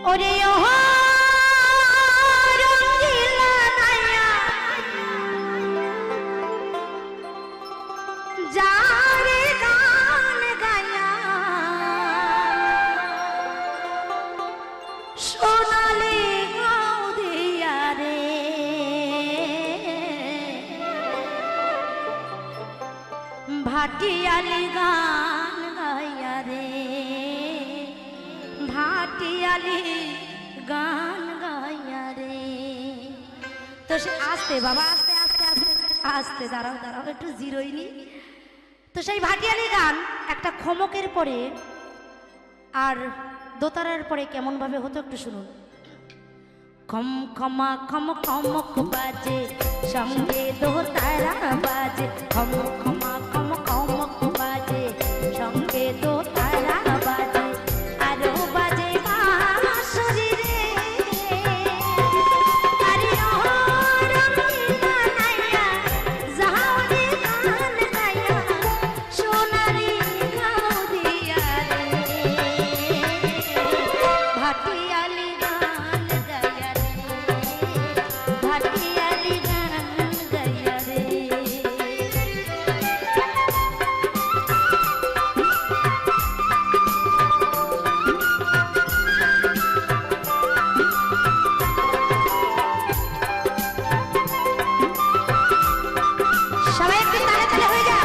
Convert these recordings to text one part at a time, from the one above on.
ওরে ও রঙিলা নাইয়া যারে গান গায়া সোনালি গাও দিয়া রে ভাটিয়ালি গান গাইয়া রে ভাটিয়ালি গান গাইয়া রে। তো সে আস্তে বাবা আস্তে আস্তে আস্তে আস্তে দাঁড়াও দাঁড়াও একটু জিরোইনি। তো সেই ভাটিয়ালি গান একটা খমকের পরে আর দোতারার পরে কেমন ভাবে হতো একটু শুনুন। খম খমা খম খমক বাজে সঙ্গে দোতারা বাজে খম খমা খম খমক বাজে সঙ্গে দোতারা বাজে আরো বাজে বাঁশরি রে আরে ও রঙিলা নাইয়া যারে গান গায়া সোনারি গাও দিয়া রে ভাটিয়ালি গান গায়া রে ভাটিয়ালি গান গায়া রে। সবাই একটু তালে তালে হয়ে যা।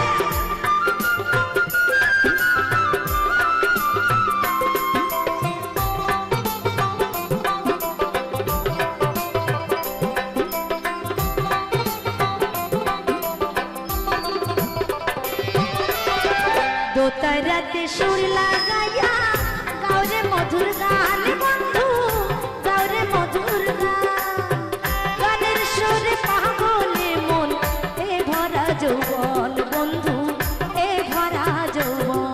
দোতারাতে সুর লাগাইয়া গাওরে মধুর গান বন্ধু গাওরে মধুর গান গানের সুরে পাগলে মন এ ভরা যৌবন বন্ধু এ ভরা যৌবন।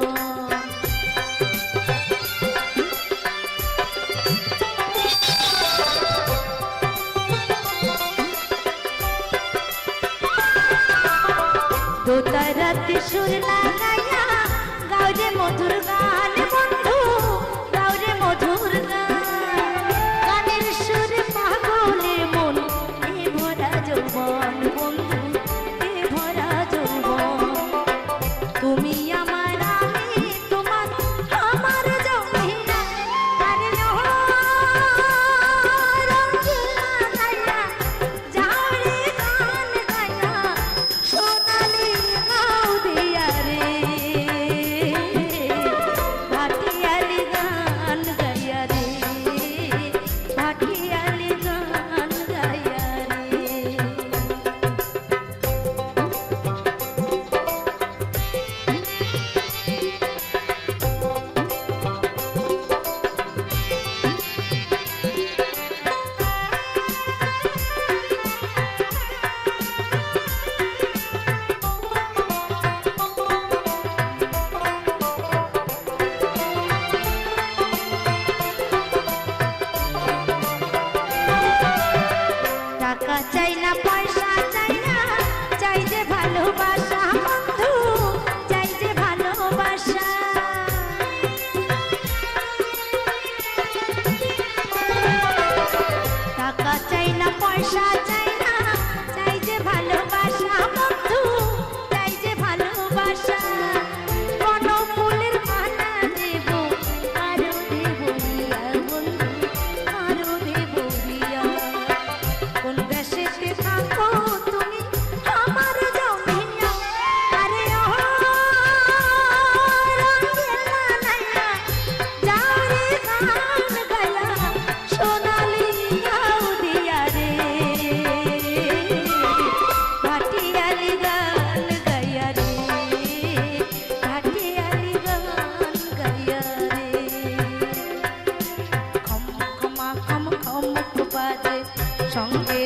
দোতারাতে সুর লাগাইয়া গাওরে মধুর গান বন্ধু গাওরে মধুর গান গানের সুরে পাগলে মন এ ভরা যৌবন বন্ধু এ ভরা যৌবন। তুমি আমার আমি তোমার আমার যৌবনা আরে ও রঙিলা নাইয়া যারে গান গায়া সোনালি গাও দিয়া রে ভাটিয়ালি গান গায়া রে ভাটিয়ালি গান গায়া রে। টাকা চাই না পয়সা চাই না চাই যে ভালোবাসা বন্ধু চাই যে ভালোবাসা। টাকা চাই না পয়সা চাই না চাই যে ভালোবাসা বন্ধু চাই যে ভালোবাসা। কোন ফুলের মালা দেব আরো দেব রিয়া বন্ধু আরো দেব রিয়া। কোন দেশেতে থাকো তুমি আমার জমিয়া আরে ও রঙিলা নাইয়া যারে গান গায়া সোনালি গাও দিয়া রে ভাটিয়ালি গান গায়া রে ভাটিয়ালি গান গায়া রে। খম খমা খম খমক বাজে সঙ্গে